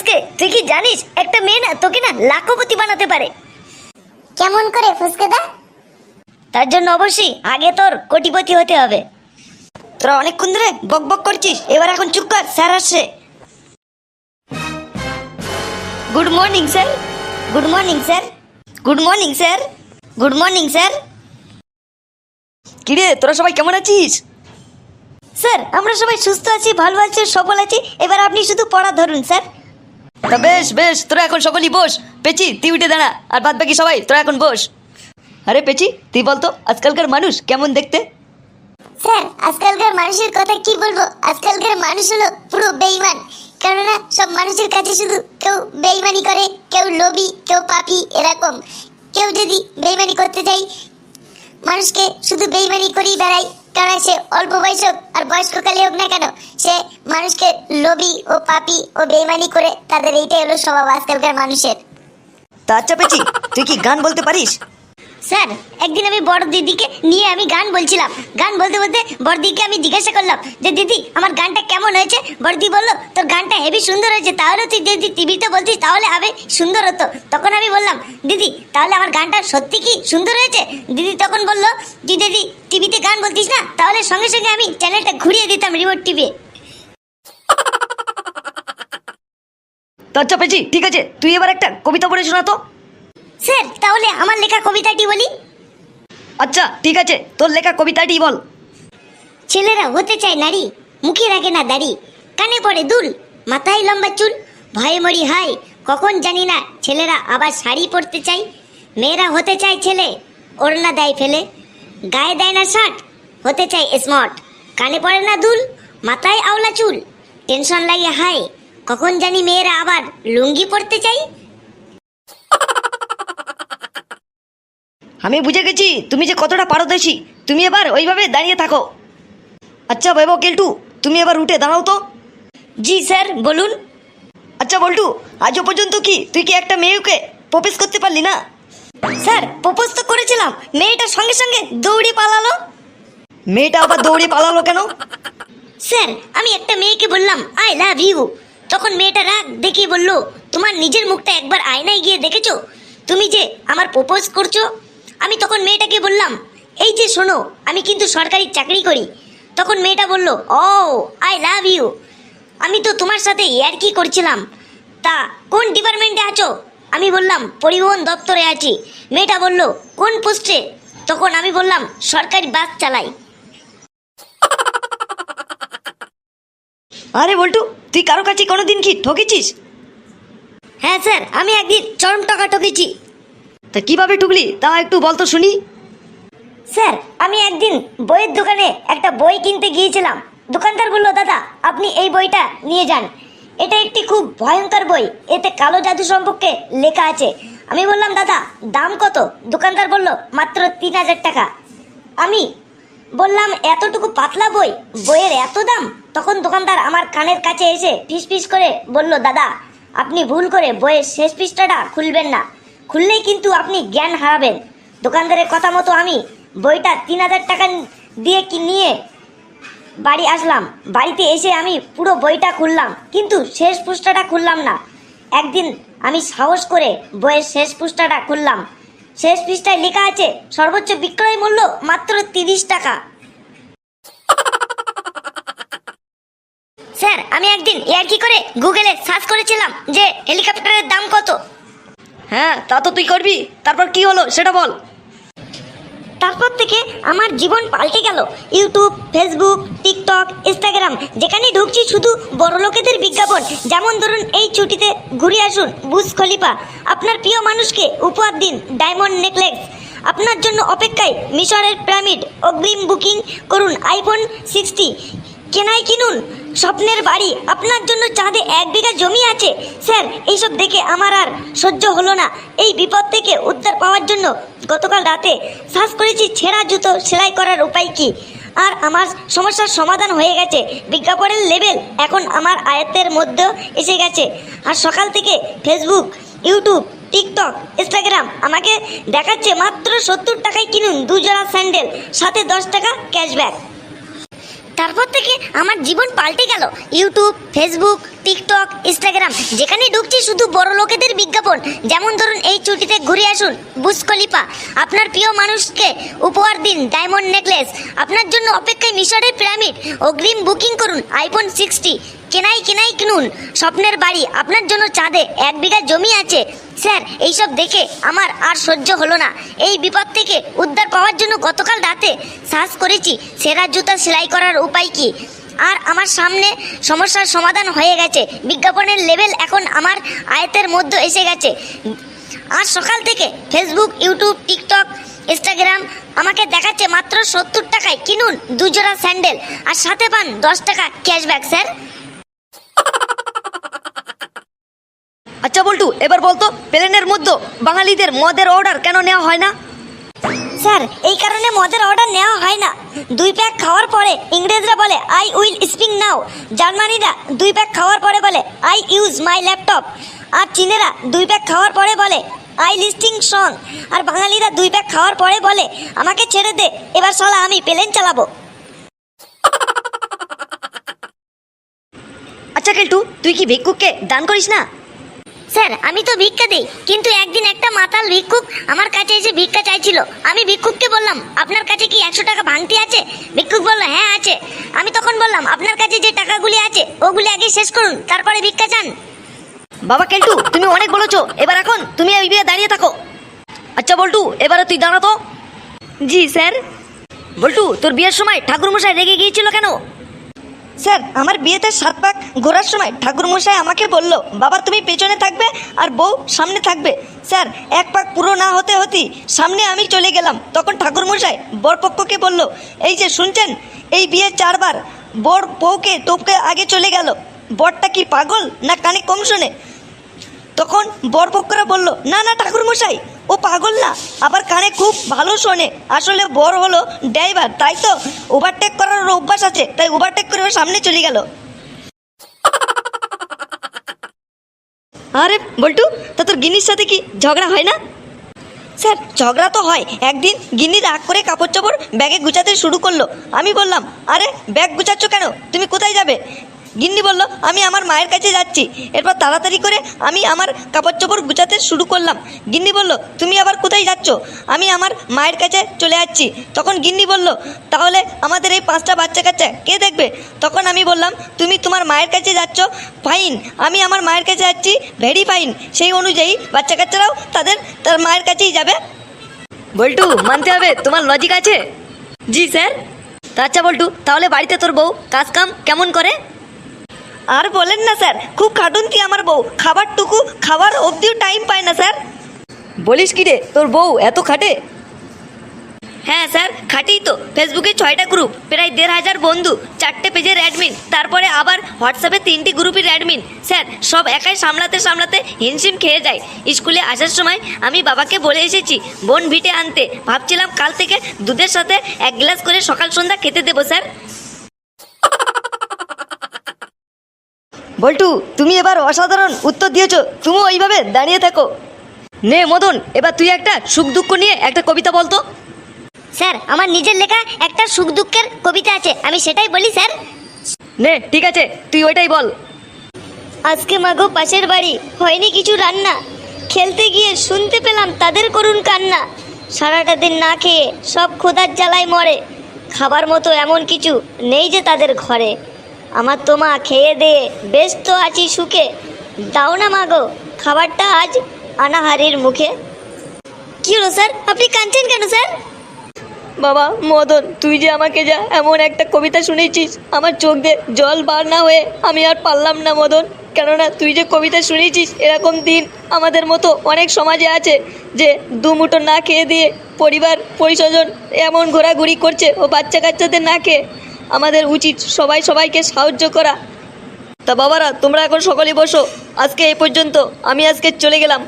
ফুসকে, তুই কি জানিস একটা মেয়ে না তোকে না লাখপতি বানাতে পারে? কেমন করে ফুসকেদা? তার জন্য অবশ্যই আগে তোর কোটিপতি হতে হবে। তোরা অনেকক্ষণ ধরে বক বক করছিস, এবার এখন চুপ কর, স্যার আসছে। Good morning sir. Good morning sir. Good morning sir. Good morning sir. কিরে তোরা সবাই কেমন আছিস? স্যার আমরা সবাই সুস্থ আছি, ভালো আছি, সফল আছি। এবার আপনি শুধু পড়া ধরুন স্যার। তা বেশ বেশ, তোরা এখন সকলেই বস। পেচি তুই উঠে দাঁড়া, আর বাদ বাকি সবাই তোরা এখন বস। আরে পেচি তুই বলতো আজকালকার মানুষ কেমন দেখতে? স্যার আজকালকার মানুষের কথা কি বলবো, আজকালকার মানুষ হলো পুরো বেঈমান। কেননা সব মানুষের কাছে শুধু কেউ বেঈমানি করে, কেউ লোভী, কেউ পাপী, এরকম। কেউ যদি বেঈমানি করতে চাই, মানুষকে শুধু বেঈমানি করেই বেড়ায়। কারণ সে অল্প বয়স হোক আর বয়স্ককালে হোক না কেন, সে মানুষকে লোভী ও পাপী ও বেঈমানি করে, তাদের এইটাই হলো স্বভাব আজকালকার মানুষের। তা আচ্ছা পেচি, তুই কি গান বলতে পারিস? স্যার একদিন আমি বড় দিদিকে নিয়ে আমি গান বলছিলাম। গান বলতে বলতে বড়দিকে আমি জিজ্ঞাসা করলাম যে দিদি আমার গানটা কেমন হয়েছে। বড়দি বললো তোর গানটা হেভি সুন্দর হয়েছে, তাহলে তুই যদি টিভিতে বলতিস তাহলে হবে সুন্দর হতো। তখন আমি বললাম দিদি তাহলে আমার গানটা সত্যি কি সুন্দর হয়েছে? দিদি তখন বললো তুই যদি টিভিতে গান বলতিস না তাহলে সঙ্গে সঙ্গে আমি চ্যানেলটা ঘুরিয়ে দিতাম রিমোট টিভি। তা আচ্ছা পেচি ঠিক আছে, তুই এবার একটা কবিতা পড়ে শোনা তো। স্যার তাহলে আমার লেখা কবিতাটি বলি। আচ্ছা ঠিক আছে, তোর লেখা কবিতাটি বল। ছেলেরা হতে চায় নারী, মুখে রাখে না দাড়ি, কানে পড়ে দুল, মাথায় লম্বা চুল, ভয়ে মরি হায় কখন জানি না ছেলেরা আবার শাড়ি পরতে চাই। মেয়েরা হতে চায় ছেলে, ওড়না দেয় ফেলে, গায়ে দেয় না শার্ট, হতে চায় স্মার্ট, কানে পড়ে না দুল, মাথায় আওলা চুল, টেনশন লাগে হায় কখন জানি মেয়েরা আবার লুঙ্গি পরতে চাই। আমি বুঝে গেছি তুমি যে কতটা পারদর্শী। তুমি এবার ওইভাবে দাঁড়িয়ে থাকো। আচ্ছা বৈভব, কেলটু তুমি এবার উঠে দাঁড়াও তো। জি স্যার বলুন। আচ্ছা বল্টু, আজও পর্যন্ত কি তুই কি একটা মেয়েকে প্রপোজ করতে পারলি না? স্যার প্রপোজ তো করেছিলাম, মেয়েটা সঙ্গে সঙ্গে দৌড়ে পালালো। মেয়েটা আবার দৌড়ে পালালো কেন? স্যার আমি একটা মেয়েকে বললাম আই লাভ ইউ, তখন মেয়েটা রাগ দেখিয়ে বলল তোমার নিজের মুখটা একবার আয়নায় গিয়ে দেখেছো, তুমি যে আমার প্রপোজ করছো। আমি তখন মেয়েটাকে বললাম এই যে শোনো আমি কিন্তু সরকারি চাকরি করি। তখন মেয়েটা বলল ও আই লাভ ইউ, আমি তো তোমার সাথে ইয়ার্কি করছিলাম, তা কোন ডিপার্টমেন্টে আছো? আমি বললাম পরিবহন দপ্তরে আছি। মেয়েটা বলল কোন পোস্টে? তখন আমি বললাম সরকারি বাস চালাই। আরে বল্টু, তুই কারো কাছে কোনোদিন কি ঠকেছিস? হ্যাঁ স্যার আমি একদিন চরম টাকা ঠকেছি। তা কিভাবে ঠুকলি তা একটু বল তো শুনি। স্যার আমি একদিন বইয়ের দোকানে একটা বই কিনতে গিয়েছিলাম। দোকানদার বলল দাদা আপনি এই বইটা নিয়ে যান, এটা একটি খুব ভয়ঙ্কর বই, এতে কালো জাদু সম্পর্কে লেখা আছে। আমি বললাম দাদা দাম কত? দোকানদার বলল মাত্র 3000 টাকা। আমি বললাম এতটুকু পাতলা বই, বইয়ের এত দাম? তখন দোকানদার আমার কানের কাছে এসে ফিস ফিস করে বলল দাদা আপনি ভুল করে বইয়ের শেষ পৃষ্ঠাটা খুলবেন না, খুললেই কিন্তু আপনি জ্ঞান হারাবেন। দোকানদারের কথা মতো আমি বইটা 3000 টাকা দিয়ে নিয়ে বাড়ি আসলাম। বাড়িতে এসে আমি পুরো বইটা খুললাম, কিন্তু শেষ পৃষ্ঠাটা খুললাম না। একদিন আমি সাহস করে বইয়ের শেষ পৃষ্ঠাটা খুললাম। শেষ পৃষ্ঠায় লেখা আছে সর্বোচ্চ বিক্রয় মূল্য মাত্র 30 টাকা। স্যার আমি একদিন ইয়ার্কি করে গুগলে সার্চ করেছিলাম যে হেলিকপ্টারের দাম কত। হ্যাঁ তা তো তুই করবি, তারপর কি হলো সেটা বল। তারপর থেকে আমার জীবন পাল্টে গেল। ইউটিউব, ফেসবুক, টিকটক, ইনস্টাগ্রাম যেখানেই ঢুকছি শুধু বড় লোকেদের বিজ্ঞাপন। যেমন ধরুন এই ছুটিতে ঘুরে আসুন বুর্জ খলিফা, আপনার প্রিয় মানুষকে উপহার দিন ডায়মন্ড নেকলেস, আপনার জন্য অপেক্ষায় মিশরের পিরামিড, অগ্রিম বুকিং করুন আইফোন 60, কেনাই কিনুন স্বপ্নের বাড়ি, আপনার জন্য চাঁদে 1 বিঘা জমি আছে। স্যার এইসব দেখে আমার আর সহ্য হলো না। এই বিপদ থেকে উদ্ধার পাওয়ার জন্য গতকাল রাতে সার্চ করেছি ছেঁড়া জুতো সেলাই করার উপায় কি, আর আমার সমস্যার সমাধান হয়ে গেছে। বিজ্ঞাপনের লেভেল এখন আমার আয়ত্তের মধ্যে এসে গেছে। আর সকাল থেকে ফেসবুক, ইউটিউব, টিকটক, ইনস্টাগ্রাম আমাকে দেখাচ্ছে মাত্র 70 টাকায় কিনুন 2 জোড়া স্যান্ডেল, সাথে 10 টাকা ক্যাশব্যাক। তারপর থেকে আমার জীবন পাল্টে গেল। ইউটিউব, ফেসবুক, টিকটক, ইনস্টাগ্রাম, যেখানে ঢুকছি শুধু বড় লোকেদের বিজ্ঞাপন। যেমন ধরুন, এই ছুটিতে ঘুরে আসুন বুর্জ খলিফা, আপনার প্রিয় মানুষকে উপহার দিন ডায়মন্ড নেকলেস, আপনার জন্য অপেক্ষায় মিশরের পিরামিড, অগ্রিম বুকিং করুন আইফোন 60, কেনাই কিনুন স্বপ্নের বাড়ি, আপনার জন্য চাঁদে 1 বিঘা জমি আছে। স্যার, এইসব দেখে আমার আর সহ্য হলো না। এই বিপদ থেকে উদ্ধার পাওয়ার জন্য গতকাল রাতে সার্চ করেছি সেরা জুতা সেলাই করার উপায় কি, আর আমার সামনে সমস্যার সমাধান হয়ে গেছে। বিজ্ঞাপনের লেভেল এখন আমার আয়ত্তের মধ্যে এসে গেছে। আজ সকাল থেকে ফেসবুক, ইউটিউব, টিকটক, ইনস্টাগ্রাম আমাকে দেখাচ্ছে মাত্র 70 টাকায় কিনুন 2 জোড়া স্যান্ডেল, আর সাথে পান 10 টাকা ক্যাশব্যাক। স্যার, আচ্ছা বল্টু, এবার বলতো প্লেনের মধ্যে বাঙালিদের মদের অর্ডার কেন নেওয়া হয় না? স্যার, এই কারণে মদের অর্ডার নেওয়া হয় না। 2 প্যাক খাওয়ার পরে ইংরেজরা বলে আই উইল স্পিক নাও, জার্মানিরা 2 প্যাক খাওয়ার পরে বলে আই ইউজ মাই ল্যাপটপ, আর চীনেরা 2 প্যাক খাওয়ার পরে বলে আই লিস্টিং সং, আর বাঙালিরা 2 প্যাক খাওয়ার পরে বলে আমাকে ছেড়ে দে, এবার শালা আমি প্লেন চালাবো। আচ্ছা কেলটু, তুই কি ভিক্ষুককে দান করিস না? স্যার, আমি তো ভিক্ষা দিই, কিন্তু একদিন একটা মাতাল ভিক্ষুক আমার কাছে এসে ভিক্ষা চাইছিল। আমি ভিক্ষুককে বললাম, আপনার কাছে কি 100 টাকা ভাঙতি আছে? ভিক্ষুক বলল, হ্যাঁ আছে। আমি তখন বললাম, আপনার কাছে যে টাকাগুলি আছে ওগুলি আগে শেষ করুন, তারপরে ভিক্ষা চান। বাবা কেলটু, তুমি অনেক বলেছো, এবার এখন তুমি ওই বিয়ে দাঁড়িয়ে থাকো। আচ্ছা বল্টু, এবারে তুই দাঁড়া তো। জি স্যার। বল্টু, তোর বিয়ের সময় ঠাকুরমশাই রেগে গিয়েছিল কেন? স্যার, আমার বিয়েতে 7 পাক ঘোরার সময় ঠাকুরমশাই আমাকে বলল, বাবা তুমি পেছনে থাকবে আর বউ সামনে থাকবে। স্যার, 1 পাক পুরো না হতে হতেই সামনে আমি চলে গেলাম। তখন ঠাকুরমশাই বরপক্ষকে বলল, এই যে শুনছেন, এই বিয়ে 4 বার, বর বউকে টপকে আগে চলে গেল, বরটা কি পাগল না কানে কম শোনে? তখন বরপক্ষরা বলল, না না ঠাকুরমশাই, ও পাগল না, আবার কানে খুব ভালো শোনে। আসলে বর হলো ড্রাইভার, তাই তো ওভারটেক করার অভ্যাস আছে, তাই ওভারটেক করে ও সামনে চলে গেল। আরে বল্টু, তা তোর গিন্নির সাথে কি ঝগড়া হয় না? স্যার, ঝগড়া তো হয়। একদিন গিন্নি রাগ করে কাপড় চাপড় ব্যাগে গুছাতে শুরু করলো। আমি বললাম, আরে ব্যাগ গুছাচ্ছ কেন, তুমি কোথায় যাবে? গিন্নি বলল, আমি আমার মায়ের কাছে যাচ্ছি। এরপর তাড়াতাড়ি করে আমি আমার কাপড় চোপড় গুছাতে শুরু করলাম। গিন্নি বলল, তুমি আবার কোথায় যাচ্ছ? আমি আমার মায়ের কাছে চলে যাচ্ছি। তখন গিন্নি বলল, তাহলে আমাদের এই 5টা বাচ্চা কাচ্চা কে দেখবে? তখন আমি বললাম, তুমি তোমার মায়ের কাছে যাচ্ছ, ফাইন, আমি আমার মায়ের কাছে যাচ্ছি, ভেরি ফাইন। সেই অনুযায়ী বাচ্চা কাচ্চারাও তার মায়ের কাছেই যাবে। বল্টু, মানতে হবে তোমার লজিক আছে। জি স্যার। আচ্ছা বল্টু, তাহলে বাড়িতে তোর বউ কাজ কাম কেমন করে? আর বলেন না স্যার, খুব খাটুনতি আমার বউ, খাবার অবধিও টাইম পায় না স্যার। বলিস কি রে, তোর বউ এত খাটে? হ্যাঁ স্যার, খাটেই তো। ফেসবুকে 6টা গ্রুপ, প্রায় 1500 বন্ধু, 4টে পেজের অ্যাডমিন, তারপরে আবার হোয়াটসঅ্যাপে 3টি গ্রুপের অ্যাডমিন। স্যার, সব একাই সামলাতে হিমশিম খেয়ে যায়। স্কুলে আসার সময় আমি বাবাকে বলে এসেছি বোন ভিটে আনতে। ভাবছিলাম কাল থেকে দুধের সাথে 1 গ্লাস করে সকাল সন্ধ্যা খেতে দেবো স্যার। বল্টু, তুমি এবার অসাধারণ উত্তর দিয়েছো, তুমিও ওইভাবে দাঁড়িয়ে থাকো। নে মদন, এবার তুই একটা সুখ দুঃখ নিয়ে একটা কবিতা বলতো। স্যার, আমার নিজের লেখা একটা সুখ দুঃখের কবিতা আছে, আমি সেটাই বলি স্যার। নে ঠিক আছে, তুই ওইটাই বল। আজকে মাগো পাশের বাড়ি হয়নি কিছু রান্না, খেলতে গিয়ে শুনতে পেলাম তাদের করুণ কান্না। সারাটা দিন না খেয়ে সব ক্ষুধার জ্বালায় মরে, খাবার মতো এমন কিছু নেই যে তাদের ঘরে। আমার তো মা খেয়ে দিয়ে বেশ তো আছি সুখে, দাও না মাগো খাবারটা আজ আনাহারির মুখে। কি হলো স্যার, আপনি কাঁদছেন কেন স্যার? বাবা মদন, তুই যে আমাকে যা এমন একটা কবিতা শুনেছিস, আমার চোখ দিয়ে জল বার না হয়ে আমি আর পারলাম না মদন। কেননা তুই যে কবিতা শুনেছিস, এরকম দিন আমাদের মতো অনেক সমাজে আছে যে 2 মুঠো না খেয়ে দিয়ে পরিবার পরিস্বজন এমন ঘোরাঘুরি করছে, ও বাচ্চা কাচ্চাদের না খেয়ে। আমাদের উচিত সবাইকে সাহায্য করা। তা বাবারা, তোমরা এখন সকলেই বসো, আজকে এই পর্যন্ত, আমি আজকে চলে গেলাম।